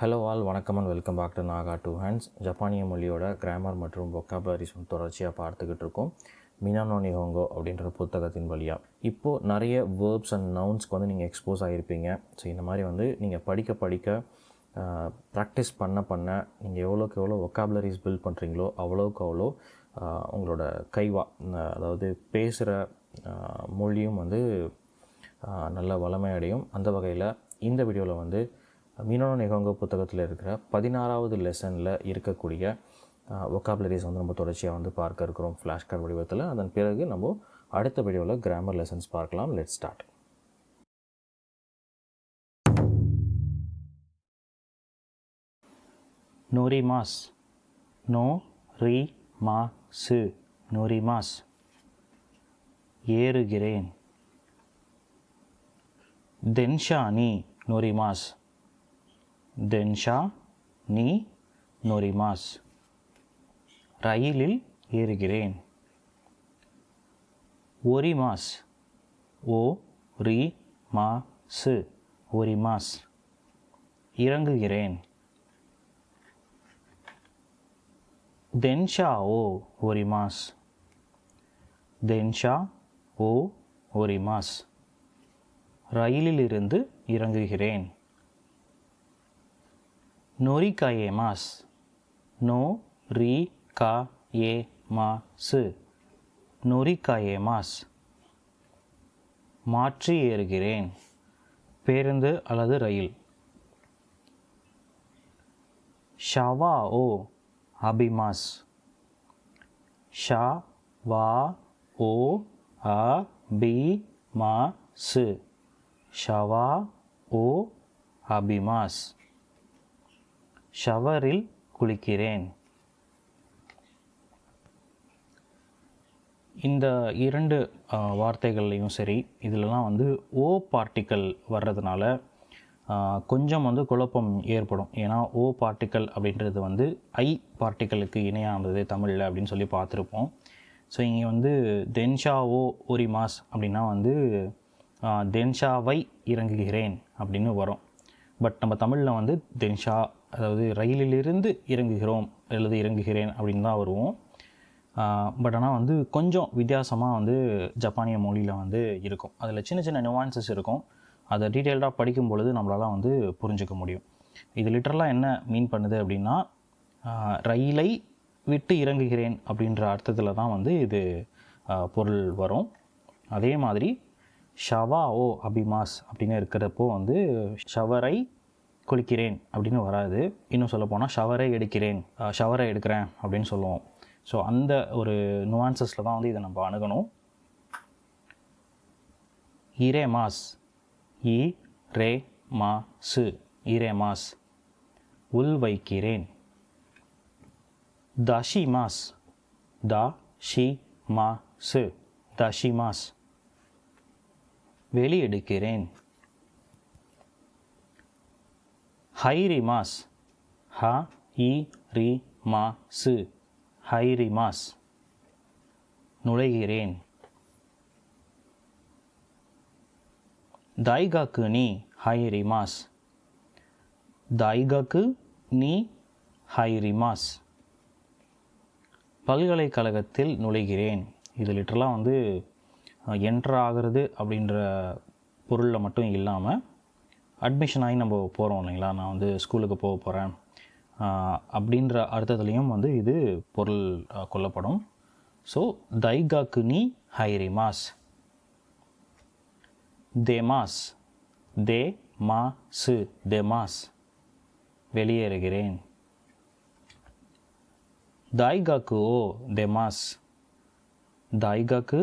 Hello all, வணக்கம் and welcome back to Naga two hands. ஜப்பானிய மொழியோட கிராமர் மற்றும் வொக்காபுலரிஸ் தொடர்ச்சியாக பார்த்துக்கிட்டு இருக்கோம் மினா நோ நிஹோங்கோ அப்படின்ற புத்தகத்தின் வழியாக. இப்போது நிறைய வேர்ப்ஸ் அண்ட் நவுன்ஸ்க்கு நீங்கள் எக்ஸ்போஸ் ஆகிருப்பீங்க. ஸோ இந்த மாதிரி நீங்கள் படிக்க ப்ராக்டிஸ் பண்ண நீங்கள் எவ்வளோக்கு எவ்வளோ வொக்காபுலரிஸ் பில்ட் பண்ணுறீங்களோ அவ்வளோக்கு அவ்வளோ உங்களோட கைவா, அதாவது பேசுகிற மொழியும் நல்ல வளமை அடையும். அந்த வகையில் இந்த வீடியோவில் மினா நோ நிஹோங்கோ புத்தகத்தில் இருக்கிற 16வது லெசனில் இருக்கக்கூடிய வொக்காபுலரிஸ் நம்ம தொடர்ச்சியாக பார்க்க இருக்கிறோம் ஃப்ளாஷ் கார்டு வடிவத்தில். அதன் பிறகு நம்ம அடுத்த வீடியோவில் கிராமர் லெசன்ஸ் பார்க்கலாம். Let's start. நோரிமாஸ், நோ ரி மா சு, நோரிமாஸ். ஏறுகிறேன். தென்ஷா நீ நோரிமாஸ், தென்ஷா நீ நோரிமாஸ். ரயிலில் ஏறுகிறேன். ஒரிமாஸ், ஓ ரி மா சு, ஒரிமாஸ். இறங்குகிறேன். தென்ஷா ஓ ஒரிமாஸ், தென்ஷா ஓ ஒரிமாஸ். ரயிலிலிருந்து இறங்குகிறேன். நோரிகாயேமாஸ், நோ ரி கா ஏ மா சு, நோரிகாயேமாஸ். மாற்றி ஏறுகிறேன். பேருந்து அல்லது ரயில். ஷவா ஓ அபிமாஸ், ஷா வா ஓ அ பி மா சு, ஷவா ஓ அபிமாஸ். ஷவரில் குளிக்கிறேன். இந்த இரண்டு வார்த்தைகள்லையும் சரி, இதிலலாம் ஓ பார்ட்டிக்கல் வர்றதுனால கொஞ்சம் குழப்பம் ஏற்படும். ஏன்னா ஓ பார்ட்டிக்கல் அப்படின்றது ஐ பார்ட்டிக்கலுக்கு இணையானது தமிழில் அப்படின்னு சொல்லி பார்த்துருப்போம். ஸோ இங்கே தென்ஷா ஓ ஒரிமாஸ் அப்படின்னா தென்ஷாவை இறங்குகிறேன் அப்படின்னு வரும். பட் நம்ம தமிழில் தென்ஷா, அதாவது ரயிலிலிருந்து இறங்குகிறோம் அல்லது இறங்குகிறேன் அப்படின்னு தான் வருவோம். பட் ஆனால் கொஞ்சம் வித்தியாசமாக ஜப்பானிய மொழியில் இருக்கும். அதில் சின்ன சின்ன நியூவான்சஸ் இருக்கும். அதை டீட்டெயில்டாக படிக்கும் பொழுது நம்மளால் புரிஞ்சிக்க முடியும். இது லிட்டரலாக என்ன மீன் பண்ணுது அப்படின்னா, ரயிலை விட்டு இறங்குகிறேன் அப்படின்ற அர்த்தத்தில் தான் இது பொருள் வரும். அதே மாதிரி ஷவா ஓ அபிமாஸ் அப்படின்னு இருக்கிறப்போ ஷவரை குளிக்கிறேன் அப்படின்னு வராது. இன்னும் சொல்லப்போனால் ஷவரை எடுக்கிறேன் அப்படின்னு சொல்லுவோம். ஸோ அந்த ஒரு நுவான்சஸில் தான் இதை நம்ம அணுகணும். இரேமாஸ், இ ரே மா சு, இரேமாஸ். உள் வைக்கிறேன். தாஷிமாஸ், தா ஷி மா சு, தாஷிமாஸ். வெளியெடுக்கிறேன். ஹைரிமாஸ், ஹ இ ரி மா சு, ஹைரிமாஸ். நுழைகிறேன். தாய்காக்கு நீ ஹைரிமாஸ், தாய்காக்கு நீ ஹைரிமாஸ். பல்கலைக்கழகத்தில் நுழைகிறேன். இது லிட்டரலாக என்ட்ரு ஆகிறது அப்படின்ற பொருளில் மட்டும் இல்லாமல் அட்மிஷன் ஆகி நம்ம போகிறோம் இல்லைங்களா, நான் ஸ்கூலுக்கு போக போகிறேன் அப்படின்ற அர்த்தத்துலேயும் இது பொருள் கொள்ளப்படும். ஸோ தைகாக்கு நீ ஹைரிமாஸ். தேமாஸ், தே மா சு, தேமாஸ். வெளியேறுகிறேன். தாய்காக்கு ஓ தேமாஸ், தாய்காக்கு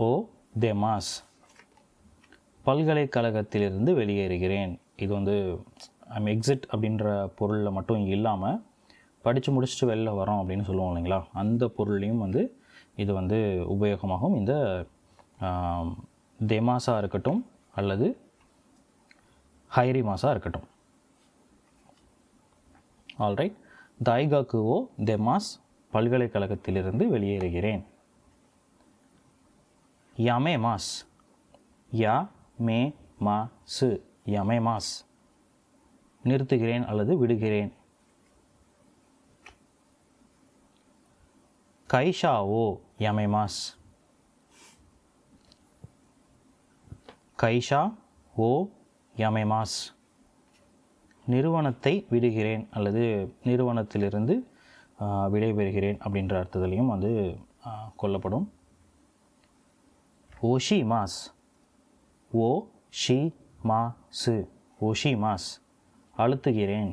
ஓ தேமாஸ். பல்கலைக்கழகத்திலிருந்து வெளியேறுகிறேன். இது ஐம் எக்ஸிட் அப்படின்ற பொருளில் மட்டும் இல்லாமல் படித்து முடிச்சுட்டு வெளில வரோம் அப்படின்னு சொல்லுவோம் இல்லைங்களா, அந்த பொருள்லேயும் இது உபயோகமாகும். இந்த தேமாஸாக இருக்கட்டும் அல்லது ஹைரிமாஸாக இருக்கட்டும். ஆல்ரைட். தாய்காக்கு ஓ தேமாஸ், பல்கலைக்கழகத்திலிருந்து வெளியேறுகிறேன். யாமேமாஸ், யா மே மா சு, யாமேமாஸ். நிறுத்துகிறேன் அல்லது விடுகிறேன். கைஷா ஓ யமைமாஸ். கைஷா ஓ யமைமாஸ். நிறுவனத்தை விடுகிறேன் அல்லது நிறுவனத்திலிருந்து விடைபெறுகிறேன் அப்படின்ற அர்த்தத்துலேயும் வந்து கொள்ளப்படும். ஓஷி மாஸ். ஓ ஷி மாசு. ஓஷி மாஸ். அழுத்துகிறேன்.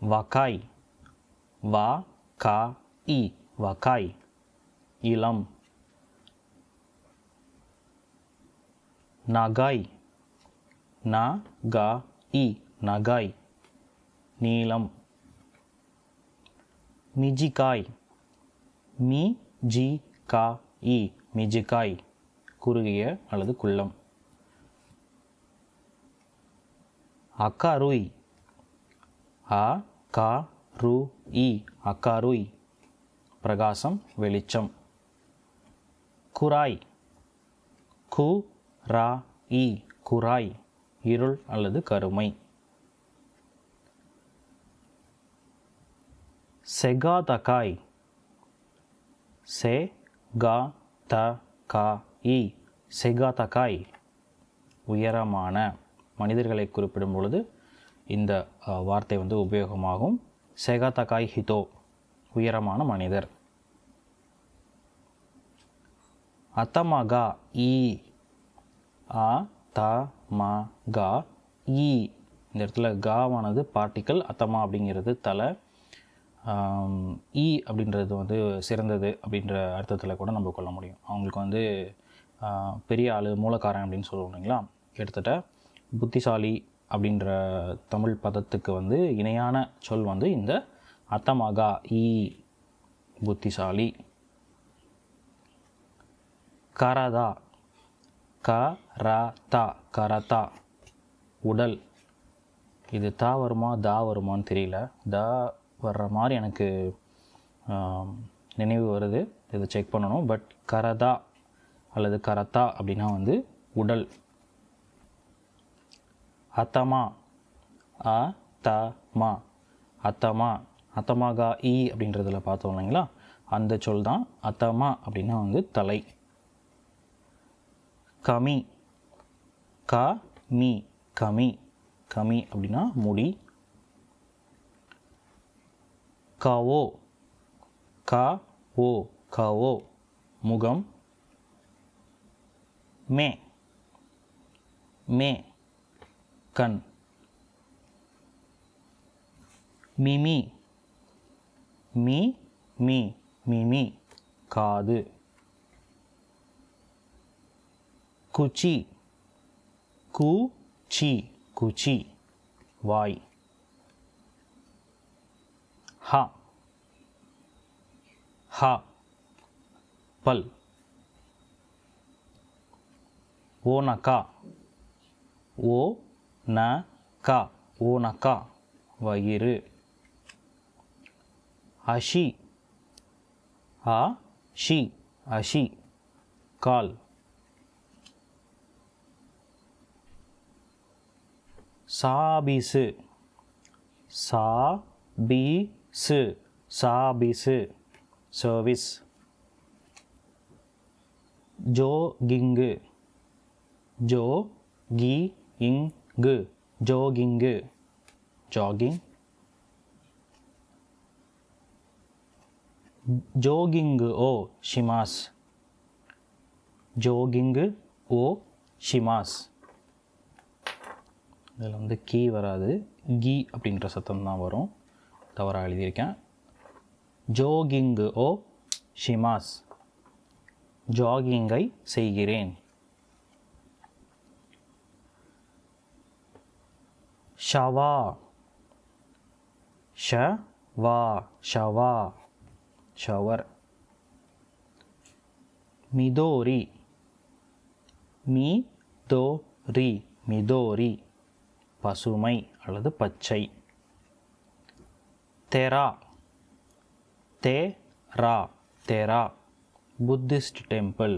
வகாய். வா கா இ வகாய். இளம். நகாய். நா கா இ நகாய். நீளம். மிஜிகாய். மி ஜி கா இ மிஜிகாய். குறுகிய அல்லது குள்ளம். அக்காருய். அ கா ரு இ அக்காருய். பிரகாசம், வெளிச்சம். குராய். கு ரா இ குராய். இருள் அல்லது கருமை. செகாதகாய். செ கா த கா இ செகாதகாய். உயரமான. மனிதர்களை குறிப்பிடும் பொழுது இந்த வார்த்தை வந்து உபயோகமாகும். செகாதகாய் ஹிதோ உயரமான மனிதர். அத்தமகா இ அ த ம கா இ. இந்த இடத்துல காவானது பார்ட்டிக்கல், அத்தமா அப்படிங்கிறது தலை, ஈ அப்படின்றது வந்து சிறந்தது அப்படின்ற அர்த்தத்தில் கூட நம்ம கொள்ள முடியும். அவங்களுக்கு வந்து பெரிய ஆள், மூலக்காரன் அப்படின்னு சொல்லுவோம் இல்லைங்களா. எடுத்துகிட்ட புத்திசாலி அப்படின்ற தமிழ் பதத்துக்கு வந்து இணையான சொல் வந்து இந்த அத்தமகா ஈ புத்திசாலி. கரதா. கரதா கரதா உடல். இது தா வருமா தா வருமானு தெரியல. தா வர்ற மாதிரி எனக்கு நினைவு வருது. இதை செக் பண்ணணும். பட் கரதா அல்லது கரத்தா அப்படின்னா வந்து உடல். அத்தமா. அ த மா அத்தமா. அத்தமாகா இ அப்படின்றதில் பார்த்தோம் இல்லைங்களா, அந்த சொல் தான் அத்தமா அப்படின்னா வந்து தலை. கமி. க மீ கமி. கமி அப்படின்னா முடி. கவோ. க ஓ கவோ முகம். மே. மே கண். மிமி. மீ மீ மிமி காது. குச்சி. கு சி குச்சி வாய். ஹ. ஹ பல். ஓனக்கா. ஓ ந கா ஓனக்கா வயிறு. அஷி. அ ஷி அஷி கால். சாபீசு. சா பி சு சாபீசு சர்வீஸ். ஜோகிங்கு. ஜோ கி இங்கு ஜோகிங்கு ஜாகிங். ஜோகிங்கு ஓ ஷிமாஸ். ஜோகிங்கு ஓ ஷிமாஸ். இதில் வந்து கீ வராது, கீ அப்படின்ற சத்தம் தான் வரும். தவறாக எழுதியிருக்கேன். ஜோகிங்கு ஓ ஷிமாஸ். ஜாகிங்கை செய்கிறேன். ஷவா. ஷ வா ஷவா ஷவர். மிதோரி. மீ தோ ரி மிதோரி பசுமை அல்லது பச்சை. தெரா. தே ரா தெரா புத்திஸ்ட் டெம்பிள்.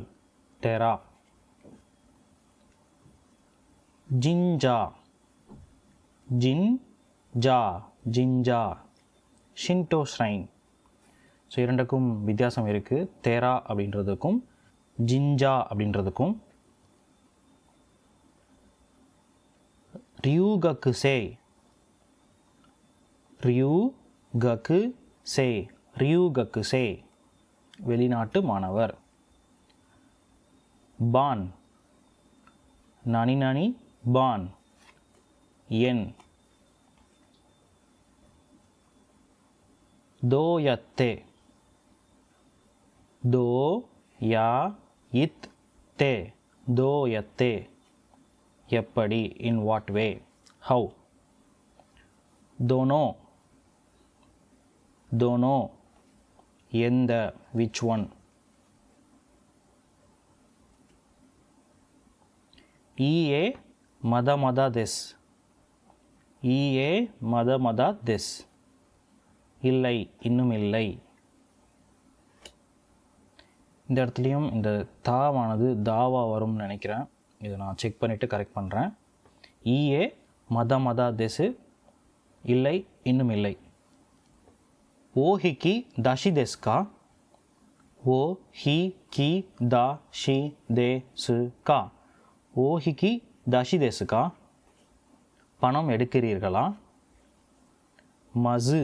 தெரா. ஜிஞ்சா. ஜின்ஜா ஜின்ஜா ஷின்டோ ஷ்ரைன். ஸோ இரண்டுக்கும் வித்தியாசம் இருக்குது. தேரா அப்படின்றதுக்கும் ஜின்ஜா அப்படின்றதுக்கும். ரியூகக்குசே ரியூகக்குசே ரியூகக்குசே வெளிநாட்டு மாணவர். பான் நானி நானி பான் என். தோயத்தே தோயத்தே தோயத்தே எப்படி, இன் வாட் வே, ஹவு. தோனோ தோனோ எந்த, விச் ஒன். ஈஏ மத மத திஸ் ஈஏ மத மத திஸ் இல்லை, இன்னும் இல்லை. இந்த இடத்துலையும் இந்த தாவானது தாவா வரும்னு நினைக்கிறேன். இதை நான் செக் பண்ணிவிட்டு கரெக்ட் பண்ணுறேன். ஈஏ மத மத திஸ் இல்லை, இன்னும் இல்லை. ஓஹிக்கி தஷி தெஸ்கா ஓஹிக்கி தஷி தெசுகா ஓஹிக்கி தஷி தெசுகா பணம் எடுக்கிறீர்களா. மசு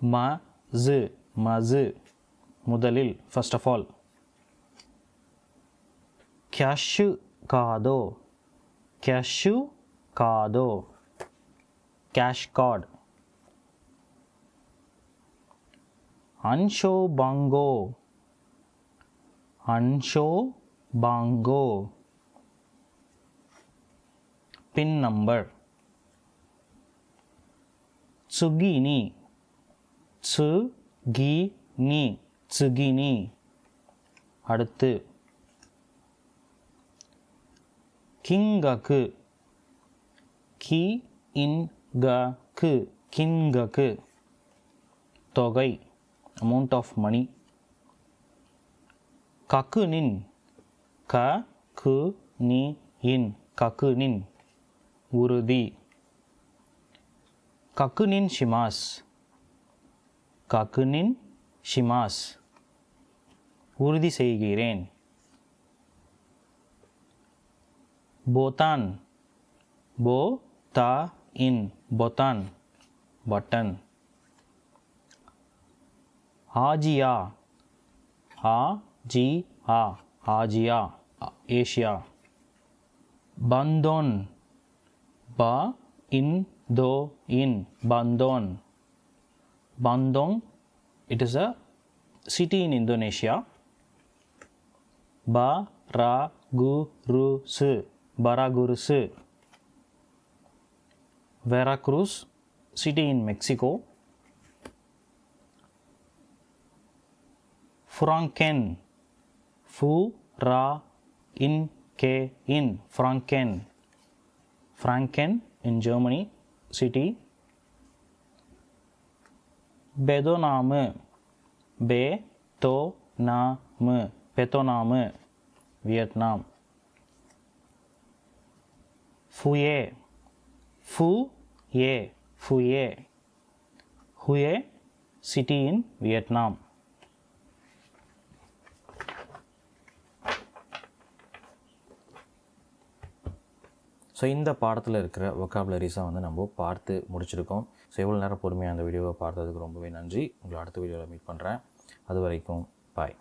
மசு மசு முதலில், ஃபர்ஸ்ட் ஆஃப் ஆல். கேஷு காதோ கேஷு காதோ கேஷ் கார்டு. அன்ஷோ பாங்கோ அன்ஷோ பாங்கோ பின் நம்பர். சுகினி சுகினி சுகினி அடுத்து. கிங்கக்கு கி இன்கக்கு கிங்கக்கு தொகை, amount of money. கக்குனின் கக்குனின் கக்குனின் உறுதி. கக்குனின் ஷிமாஸ் கக்குனின் ஷிமாஸ் உறுதி செய்கிறேன். போதான் போதா இன் பொத்தான் பட்டன். ஆஜியா ஆஜியா ஆஜியா ஏஷியா. பந்தோன் ப இன் தோ இன் பந்தோன் Bandung, it is a city in Indonesia. Baragurusu Baragurusu Veracruz, city in Mexico. Franken Furainken Franken Franken in Germany, city. பெதோனாமு பெதோனாமு பெதோனாமு வியட்நாம். ஃபுயே ஃபுயே ஃபுயே Hue city in Vietnam. So இந்த பாடத்தில் இருக்கிற வொக்காபுலரிஸை வந்து நம்ம பார்த்து முடிச்சிருக்கோம். ஸோ எவ்வளோ நேரம் பொறுமையாக அந்த வீடியோவை பார்த்ததுக்கு ரொம்பவே நன்றி. உங்களை அடுத்த வீடியோவில் மீட் பண்ணுறேன். அது வரைக்கும் பாய்.